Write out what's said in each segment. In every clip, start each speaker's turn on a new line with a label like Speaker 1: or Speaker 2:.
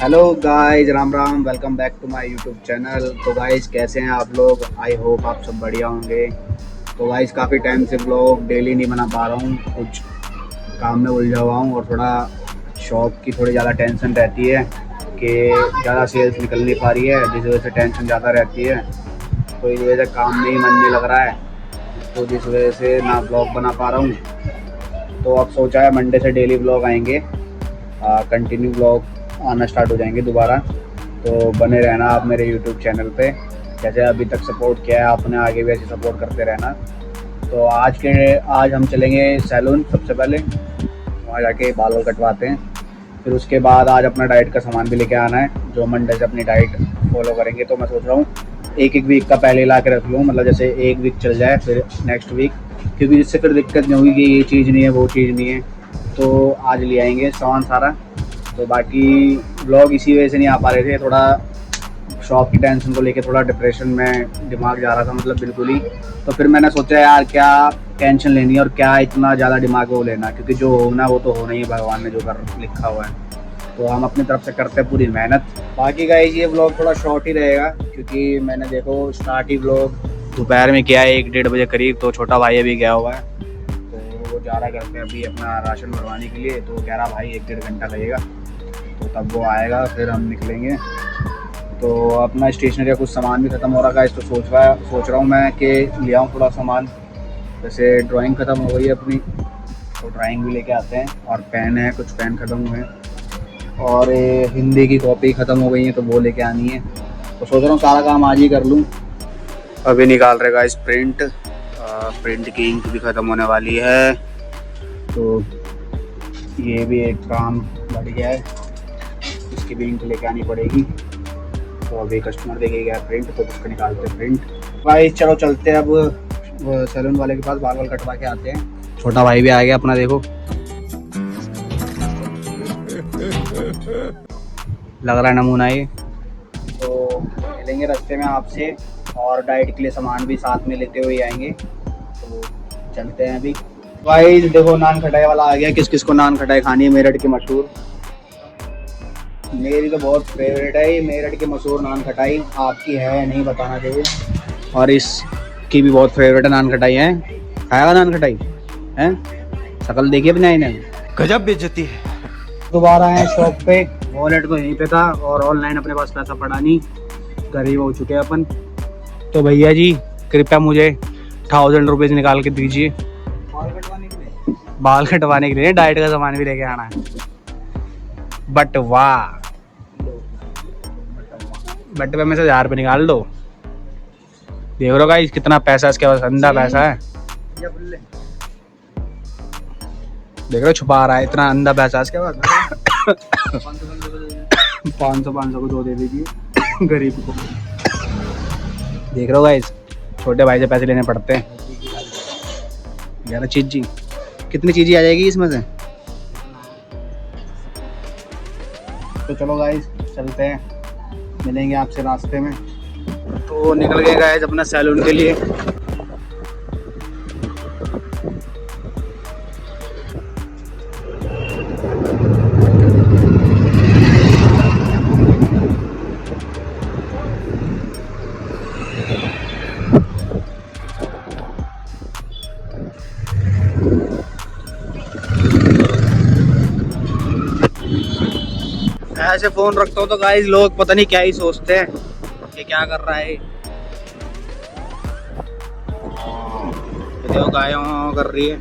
Speaker 1: Hello guys, Ram Ram. Welcome back to my YouTube channel. तो guys कैसे हैं आप लोग? आई होप आप सब बढ़िया होंगे। तो गाइस काफ़ी टाइम से ब्लॉग डेली नहीं बना पा रहा हूँ, कुछ काम में उलझा हुआ हूँ और थोड़ा शॉप की थोड़ी ज़्यादा टेंशन रहती है कि ज़्यादा सेल्स निकल नहीं पा रही है, जिस वजह से टेंशन ज़्यादा रहती है। तो इस वजह से काम में ही मन नहीं लग रहा है, तो जिस वजह से ना ब्लॉग बना पा रहा हूँ। तो अब सोचा है मंडे से डेली ब्लॉग आएंगे, कंटिन्यू ब्लॉग आना स्टार्ट हो जाएंगे दोबारा। तो बने रहना आप मेरे यूट्यूब चैनल पे, जैसे अभी तक सपोर्ट किया है आपने, आगे भी ऐसे सपोर्ट करते रहना। तो आज हम चलेंगे सैलून। सबसे पहले वहाँ जाके बाल कटवाते हैं, फिर उसके बाद आज अपना डाइट का सामान भी लेके आना है, जो मंडे से अपनी डाइट फॉलो करेंगे। तो मैं सोच रहा हूँ एक वीक का पहले ला के रख लूँ, मतलब जैसे एक वीक चल जाए फिर नेक्स्ट वीक, क्योंकि जिससे फिर दिक्कत नहीं होगी कि ये चीज़ नहीं है वो चीज़ नहीं है। तो आज ले आएंगे सामान सारा। तो बाकी ब्लॉग इसी वजह से नहीं आ पा रहे थे, थोड़ा शॉप की टेंशन को लेके थोड़ा डिप्रेशन में दिमाग जा रहा था, मतलब बिल्कुल ही। तो फिर मैंने सोचा यार क्या टेंशन लेनी है और क्या इतना ज़्यादा दिमाग वो लेना, क्योंकि जो होना वो तो होना ही है, भगवान ने जो कर लिखा हुआ है। तो हम अपनी तरफ से करते हैं पूरी मेहनत। बाकी गाइस ये ब्लॉग थोड़ा शॉर्ट ही रहेगा, क्योंकि मैंने देखो स्टार्ट ही ब्लॉग दोपहर में किया है 1-1:30 बजे करीब। तो छोटा भाई अभी गया हुआ है, तो वो जा रहा घर पे अभी अपना राशन भरवाने के लिए। तो कह रहा भाई 1-1.5 घंटा लगेगा, तो तब वो आएगा फिर हम निकलेंगे। तो अपना स्टेशनरी का कुछ सामान भी ख़त्म हो रहा है, तो सोच रहा हूँ मैं कि ले आऊँ थोड़ा सामान। जैसे ड्राइंग ख़त्म हो गई है अपनी, तो ड्राइंग भी लेके आते हैं। और पेन है, कुछ पेन ख़त्म हुए हैं, और हिंदी की कॉपी ख़त्म हो गई है, तो वो लेके आनी है। तो सोच रहा हूँ सारा काम आज ही कर लूँ। अभी निकाल रहेगा इस प्रिंट की इंक भी ख़त्म होने वाली है, तो ये भी एक काम बढ़ गया है, इसकी भी इंक लेके आनी पड़ेगी। तो अभी कस्टमर देके गया प्रिंट, तो उसको निकालते हैं प्रिंट। भाई चलो चलते हैं अब सैलून वाले के पास, बाल कटवा के आते हैं। छोटा भाई भी आ गया अपना, देखो लग रहा है नमूना ये। तो मिलेंगे रास्ते में आपसे, और डाइट के लिए सामान भी साथ में लेते हुए आएंगे। तो चलते हैं अभी। भाई देखो नान खटाई वाला आ गया। किस किस को नान खटाई खानी है? मेरठ की मशहूर, मेरी तो बहुत फेवरेट है ये मेरठ की मशहूर नान खटाई। आपकी है नहीं बताना चाहिए। और इसकी भी बहुत फेवरेट है नान खटाई है। खाएगा नान खटाई है? शकल देखिए अपने आईने में,
Speaker 2: गजब बेइज्जती है।
Speaker 1: दोबारा आए शॉप पे, वॉलेट तो यहीं पे था और ऑनलाइन अपने पास पैसा पड़ा नहीं, गरीब हो चुके हैं अपन। तो भैया जी कृपया मुझे 1000 रुपीज़ निकाल के दीजिए। बाल कटवाने के लिए डाइट का सामान भी लेके आना है। बट वाह, बट में से 1000 रुपये निकाल दो। देख रहे हो गाइस कितना पैसा इसके पास, अंधा पैसा है। देख रहे हो छुपा रहा है, इतना अंधा पैसा इसके पास। 500 को 2 दे दीजिए गरीब को। देख रहे हो गाइस, छोटे भाई से पैसे लेने पड़ते हैं। 11 चीज जी, कितनी चीज़ें आ जाएगी इसमें से? तो चलो गाइस चलते हैं, मिलेंगे आपसे रास्ते में। तो निकल गए गाइस अपना सैलून के लिए। ऐसे फोन रखता हूँ तो गाइस लोग पता नहीं क्या ही सोचते हैं कि क्या कर रहा है। देखो गाय कर रही है।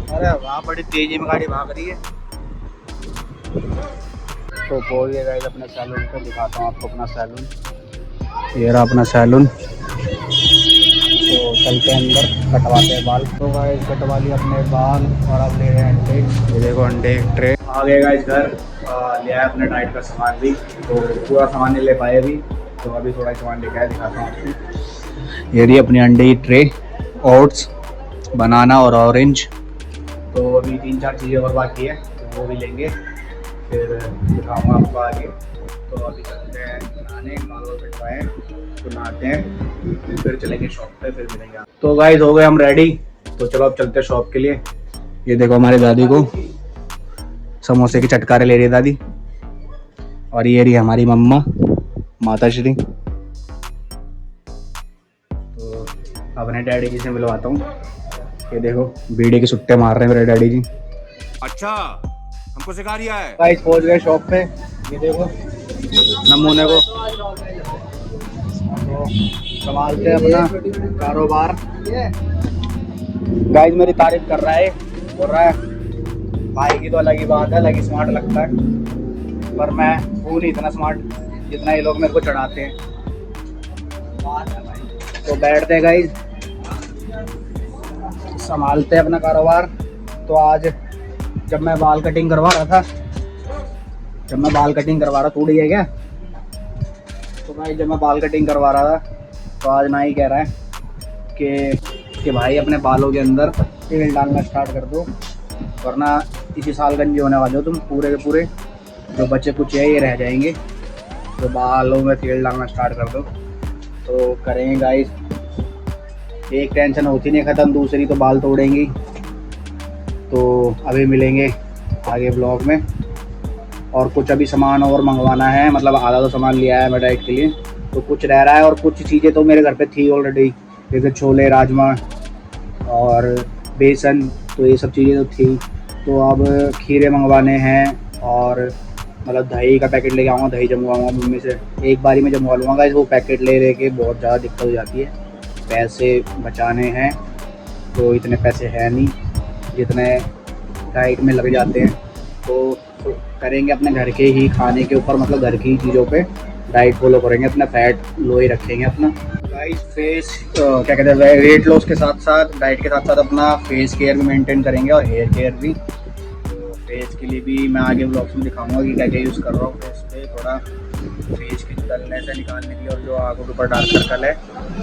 Speaker 1: अरे वाह, बड़ी तेजी में गाड़ी भाग रही है। तो पहुंच गए गाइस अपने सैलून पे, दिखाता हूँ आपको अपना सैलून। ये रहा अपना सैलून। तो चलते हैं अंदर, कटवाते हैं बाल। तो गाइस कटवा लिए अपने बाल और अब ले रहे हैं अंडे। ये देखो अंडे एक ट्रे। आ गए गाइस घर, ले आया अपने डाइट का सामान भी। तो पूरा सामान नहीं ले पाए अभी, तो अभी थोड़ा सामान लेके आया, दिखाता हूँ आपको। ये रही अपनी अंडे की ट्रे, ओट्स, बनाना और ऑरेंज। तो अभी 3-4 चीज़ें और बाकी है, तो वो भी लेंगे। फिर दिखाऊंगा आपको आगे। तो अभी चलते हैं नहाने, बाल वाल कटवाएं तो नहाते हैं, फिर चलेंगे शॉप पे, फिर मिलेंगे। तो गाइस हो गए हम रेडी, तो चलो अब चलते हैं शॉप के लिए। ये देखो हमारी दादी को समोसे की चटकारे ले रही है दादी, और ये रही हमारी मम्मा माता श्री। तो अपने डैडी जी से मिलवाता हूँ। ये देखो बीड़ी के सुट्टे मार रहे हैं मेरे डैडी जी।
Speaker 2: अच्छा, हमको सिखा रिया है।
Speaker 1: गाइस पहुंच गए शॉप पे। ये देखो नमूने को तो संभालते हैं अपना कारोबार। गाइस मेरी तारीफ कर रहा है, बोल रहा है भाई की तो अलग ही बात है, अलग ही स्मार्ट लगता है, पर मैं हूँ नहीं इतना स्मार्ट जितना ये लोग मेरे को चढ़ाते हैं। तो बैठते हैं गाइस, संभालते हैं अपना कारोबार। तो आज जब मैं बाल कटिंग करवा रहा था, टूट गया क्या? तो भाई जब मैं बाल कटिंग करवा रहा था तो आज ना ही कह रहा है कि भाई अपने बालों के अंदर तेल डालना स्टार्ट कर दो, वरना इसी साल गंजे होने वाले हो तुम पूरे के पूरे, जो बच्चे कुछ है ये रह जाएंगे। तो बालों में तेल डालना स्टार्ट कर दो। तो करेंगे गाइस, एक टेंशन होती नहीं ख़त्म, दूसरी तो बाल तोड़ेंगी। तो अभी मिलेंगे आगे ब्लॉग में। और कुछ अभी सामान और मंगवाना है, मतलब आधा तो सामान लिया है मैं डाइट के लिए, तो कुछ रह रहा है। और कुछ चीज़ें तो मेरे घर पे थी ऑलरेडी, जैसे छोले, राजमा और बेसन, तो ये सब चीज़ें तो थी। तो अब खीरे मंगवाने हैं, और मतलब दही का पैकेट लेके आऊँगा, दही जमवाऊँगा मम्मी से, एक बारी में जमवा लूँगा। इस वो पैकेट ले के बहुत ज़्यादा दिक्कत हो जाती है, पैसे बचाने हैं। तो इतने पैसे हैं नहीं जितने डाइट में लग जाते हैं। तो करेंगे अपने घर के ही खाने के ऊपर, मतलब घर की चीज़ों पे डाइट फॉलो करेंगे, अपना फैट लो ही रखेंगे अपना। गाइस फेस क्या कहते हैं, वेट लॉस के साथ साथ, डाइट के साथ साथ अपना फेस केयर भी मेंटेन करेंगे, और हेयर केयर भी। तो फेस के लिए भी मैं आगे ब्लॉग्स में दिखाऊंगा कि क्या क्या यूज़ कर रहा हूँ फेस पे, थोड़ा फेस की डलनेस से निकालने के लिए, और जो आंखों के ऊपर डार्क सर्कल है।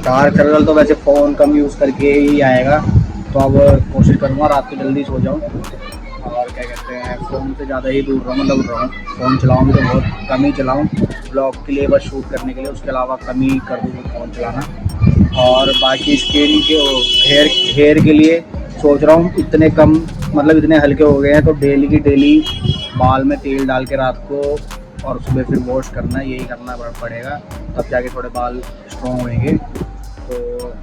Speaker 1: डार्क सर्कल तो वैसे फ़ोन कम यूज़ करके ही आएगा, तो अब कोशिश करूँगा रात को जल्दी सो जाऊँ, और क्या कहते हैं फ़ोन से ज़्यादा ही दूर रहूँ, मतलब रहूँ। फ़ोन चलाऊँ तो बहुत कम ही चलाऊँ, ब्लॉग के लिए बस शूट करने के लिए, उसके अलावा कम ही कर दूँ फ़ोन चलाना। और बाकी स्किन के हेयर के लिए सोच रहा हूँ इतने कम, मतलब इतने हल्के हो गए हैं, तो डेली की डेली बाल में तेल डाल के रात को, और सुबह फिर वॉश करना, यही करना पड़ेगा, तब जाके थोड़े बाल स्ट्रॉन्ग होंगे। तो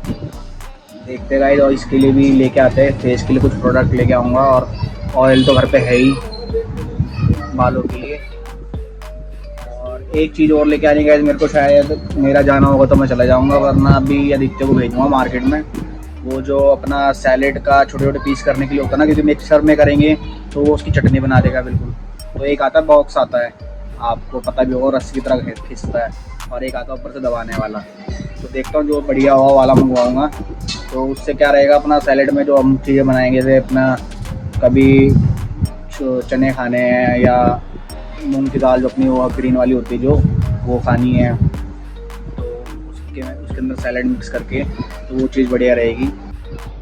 Speaker 1: देखते गाइस, और इसके लिए भी लेके आते हैं, फेस के लिए कुछ प्रोडक्ट लेके आऊँगा, और ऑयल तो घर पे है ही बालों के लिए। और एक चीज़ और लेके आनी गाइस, मेरे को शायद मेरा जाना होगा तो मैं चला जाऊँगा, वरना अभी आदित्य को भेजूँगा मार्केट में। वो जो अपना सैलेड का छोटे छोटे पीस करने के लिए होता है ना, क्योंकि मिक्सर में करेंगे तो वो उसकी चटनी बना देगा बिल्कुल। तो एक आता है बॉक्स आता है, आपको पता भी होगा, रस्सी की तरह खींचता है, और एक आता है ऊपर से दबाने वाला। तो देखता हूँ जो बढ़िया हुआ वाला मंगवाऊँगा। तो उससे क्या रहेगा, अपना सैलेड में जो हम चीज़ें बनाएंगे, जैसे अपना कभी चने खाने हैं, या मूंग की दाल जो अपनी वो ग्रीन वाली होती है जो, वो खानी है, तो उसके अंदर सैलेड मिक्स करके, तो वो चीज़ बढ़िया रहेगी।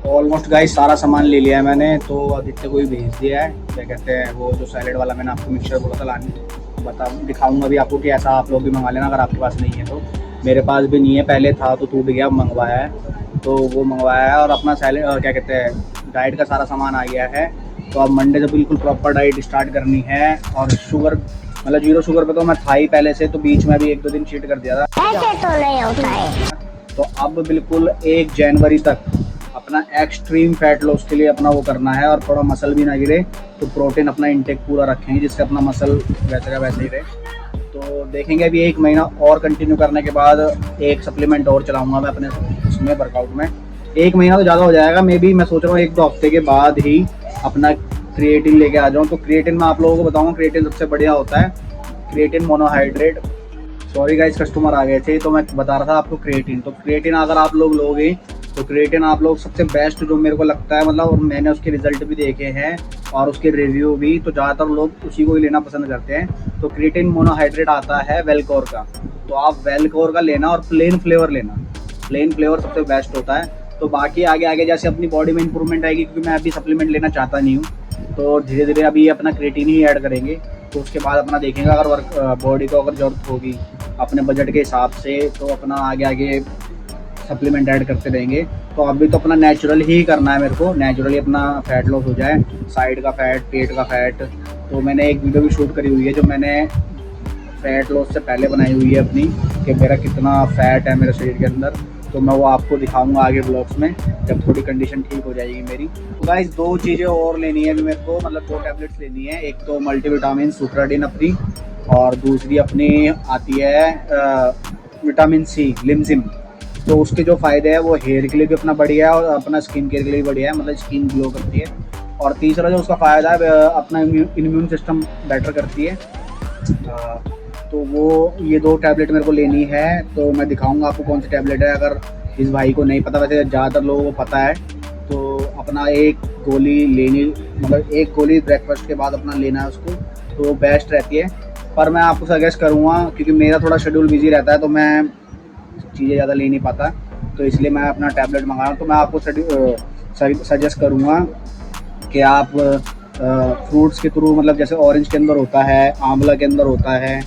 Speaker 1: ऑलमोस्ट गाइस सारा सामान ले लिया है मैंने, तो आदित्य को भी भेज दिया है। क्या कहते हैं वो जो सैलेड वाला मैंने आपको मिक्सचर बोला था लाने, दिखाऊंगा भी आपको कि ऐसा आप लोग भी मंगा लेना अगर आपके पास नहीं है तो। मेरे पास भी नहीं है, पहले था तो टूट गया, मंगवाया है, तो वो मंगवाया है। और अपना सैलेड क्या कहते हैं डाइट का सारा सामान आ गया है। तो अब मंडे से बिल्कुल प्रॉपर डाइट स्टार्ट करनी है। और शुगर, मतलब 0 शुगर पे तो मैं था ही पहले से, तो बीच में भी 1-2 दिन चीट कर दिया था,
Speaker 3: ऐसे तो नहीं होता है।
Speaker 1: तो अब बिल्कुल 1 जनवरी तक अपना एक्सट्रीम फैट लॉस के लिए अपना वो करना है, और थोड़ा मसल भी ना गिरे, तो प्रोटीन अपना इंटेक पूरा रखेंगे, जिससे अपना मसल वैसे का वैसे ही रहे। तो देखेंगे अभी 1 महीना और कंटिन्यू करने के बाद एक सप्लीमेंट और चलाऊंगा मैं अपने उसमें वर्कआउट में। 1 महीना तो ज़्यादा हो जाएगा, मे बी मैं सोच रहा हूँ 1-2 हफ्ते के बाद ही अपना क्रिएटिन लेके आ जाऊँ। तो क्रिएटिन मैं आप लोगों को बताऊँगा, क्रिएटिन सबसे बढ़िया होता है, creatine monohydrate. Sorry guys customer आ गए थे, तो मैं बता रहा था आपको क्रिएटिन। तो क्रिएटिन अगर आप लोग लोगे तो क्रिएटिन आप लोग सबसे बेस्ट जो मेरे को लगता है, मतलब, और मैंने उसके रिजल्ट भी देखे हैं और उसके रिव्यू भी, तो ज़्यादातर लोग उसी को ही लेना पसंद करते हैं। तो क्रिएटिन मोनोहाइड्रेट आता है वेलकोर का, तो आप वेलकोर का लेना, और प्लेन फ्लेवर लेना, प्लेन फ्लेवर सबसे बेस्ट होता है। तो बाकी आगे आगे जैसे अपनी बॉडी में इंप्रूवमेंट आएगी, क्योंकि मैं अभी सप्लीमेंट लेना चाहता नहीं हूँ, तो धीरे धीरे अभी अपना क्रिएटिन ही ऐड करेंगे। तो उसके बाद अपना देखेंगे अगर वर्क बॉडी को अगर ज़रूरत होगी अपने बजट के हिसाब से तो अपना आगे आगे सप्लीमेंट ऐड करते रहेंगे। तो अभी तो अपना नेचुरल ही करना है मेरे को, नेचुरली अपना फैट लॉस हो जाए, साइड का फैट, पेट का फैट। तो मैंने एक वीडियो भी शूट करी हुई है जो मैंने फैट लॉस से पहले बनाई हुई है अपनी, कि मेरा कितना फ़ैट है मेरे शरीर के अंदर। तो मैं वो आपको दिखाऊंगा आगे ब्लॉग्स में जब थोड़ी कंडीशन ठीक हो जाएगी मेरी। तो गाइस 2 चीज़ें और लेनी है अभी मेरे को, मतलब 2 टैबलेट्स लेनी है। एक तो मल्टीविटामिन सुप्राडीन अपनी, और दूसरी अपनी आती है विटामिन सी लिमजिम। तो उसके जो फ़ायदे हैं वो हेयर के लिए भी अपना बढ़िया है और अपना स्किन केयर के लिए भी बढ़िया है, मतलब स्किन ग्लो करती है। और तीसरा जो उसका फ़ायदा है अपना इम्यून सिस्टम बेटर करती है। तो वो ये 2 टैबलेट मेरे को लेनी है। तो मैं दिखाऊंगा आपको कौन सी टैबलेट है। अगर इस भाई को नहीं पता, वैसे ज़्यादातर लोगों को पता है, तो अपना एक गोली लेनी, मतलब एक गोली ब्रेकफास्ट के बाद अपना लेना है उसको, तो बेस्ट रहती है। पर मैं आपको सजेस्ट करूँगा, क्योंकि मेरा थोड़ा शेड्यूल बिजी रहता है तो मैं चीज़ें ज़्यादा ले नहीं पाता, तो इसलिए मैं अपना टैबलेट मंगा रहा हूँ। तो मैं आपको सजेस्ट करूँगा कि आप फ्रूट्स के थ्रू, मतलब जैसे ऑरेंज के अंदर होता है, आंवला के अंदर होता है,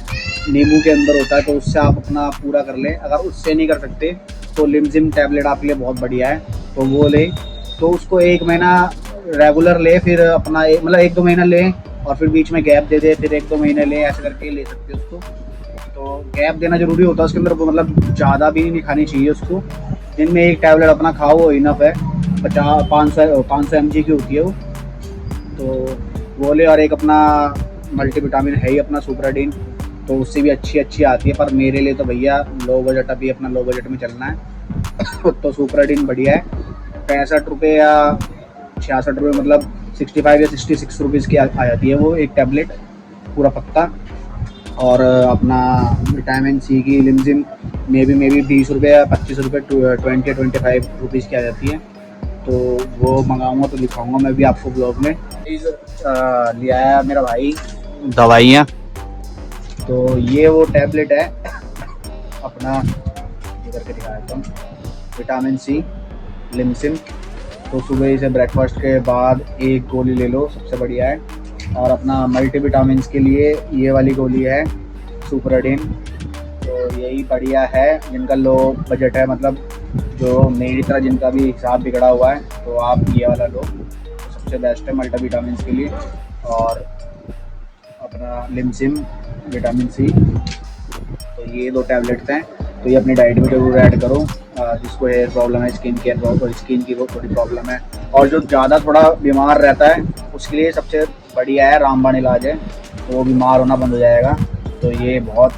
Speaker 1: नींबू के अंदर होता है, तो उससे आप अपना पूरा कर लें। अगर उससे नहीं कर सकते तो लिमजिम टैबलेट आपके लिए बहुत बढ़िया है, तो वो ले। तो उसको 1 महीना रेगुलर ले, फिर अपना मतलब 1-2 महीना ले और फिर बीच में गैप दे दे, फिर 1-2 महीने ले, ऐसे करके ले सकते हो उसको। तो गैप देना ज़रूरी होता है उसके अंदर, मतलब ज़्यादा भी नहीं खानी चाहिए उसको। दिन में 1 टैबलेट अपना खाओ, वो इनफ है। 500 mg की होती है वो, तो वो ले। और एक अपना मल्टीविटामिन है ही अपना सुप्राडीन, तो उससे भी अच्छी आती है। पर मेरे लिए तो भैया लो बजट, अभी अपना लो बजट में चलना है तो सुप्राडीन बढ़िया है। 65 रुपये या 66 रुपये, मतलब 65 या 66 रुपीज़ की आ जाती है वो एक टैबलेट, पूरा पत्ता। और अपना विटामिन सी की लिमजिम में भी 20 रुपये या 25 रुपये, 20-25 रुपीज़ की आ जाती है। तो वो मंगाऊंगा तो दिखाऊंगा मैं भी आपको ब्लॉग में। लिया है मेरा भाई दवाइयाँ, तो ये वो टैबलेट है अपना, ये करके दिखाया था, विटामिन सी लिमसिम। तो सुबह से ब्रेकफास्ट के बाद 1 गोली ले लो, सबसे बढ़िया है। और अपना मल्टीविटामिन के लिए ये वाली गोली है सुप्राडीन, तो यही बढ़िया है जिनका लो बजट है, मतलब जो मेरी तरह जिनका भी हिसाब बिगड़ा हुआ है, तो आप ये वाला लो, सबसे बेस्ट है मल्टीविटामिन के लिए। और अपना लिमसिम विटामिन सी, तो ये 2 टैबलेट्स हैं, तो ये अपनी डाइट में जरूर ऐड करो। जिसको हेयर प्रॉब्लम है, स्किन केयर प्रॉब्लम, स्किन की वो थोड़ी प्रॉब्लम है, और जो ज़्यादा थोड़ा बीमार रहता है उसके लिए सबसे बढ़िया है रामबाण इलाज है, तो वो बीमार होना बंद हो जाएगा। तो ये बहुत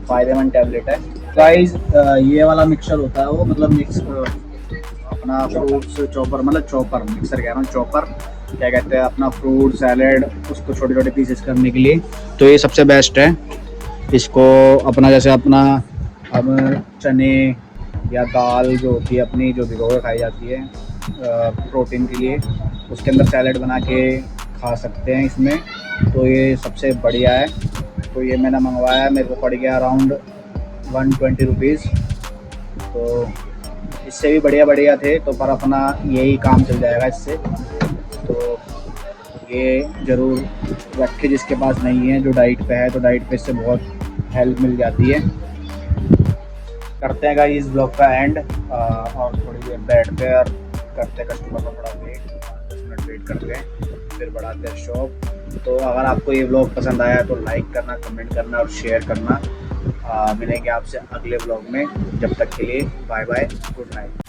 Speaker 1: फ़ायदेमंद टैबलेट है गाइस। ये वाला मिक्सचर होता है वो, मतलब मिक्स अपना फ्रूट्स चॉपर, मतलब चॉपर मिक्सर कह रहा हूँ, चॉपर क्या कहते हैं, अपना फ्रूट सैलेड उसको छोटे छोटे पीसेस करने के लिए, तो ये सबसे बेस्ट है। इसको अपना जैसे अपना अब चने या दाल जो होती है अपनी, जो भिगो के खाई जाती है प्रोटीन के लिए, उसके अंदर सैलेड बना के खा सकते हैं इसमें। तो ये सबसे बढ़िया है। तो ये मैंने मंगवाया, मेरे को पड़ गया अराउंड 120 रुपीज़। तो इससे भी बढ़िया थे, तो पर अपना यही काम चल जाएगा इससे। तो ये ज़रूर रखे जिसके पास नहीं है, जो डाइट पे है, तो डाइट पे इससे बहुत हेल्प मिल जाती है। करते हैं गाइस इस ब्लॉग का एंड, और थोड़ी देर बैठते हैं और करते हैं कस्टमर का थोड़ा वेट, 10 मिनट वेट करते हैं, फिर बढ़ाते हैं शॉप। तो अगर आपको ये ब्लॉग पसंद आया तो लाइक करना, कमेंट करना और शेयर करना। मिलेंगे आपसे अगले ब्लॉग में, जब तक के लिए बाय बाय, गुड नाइट।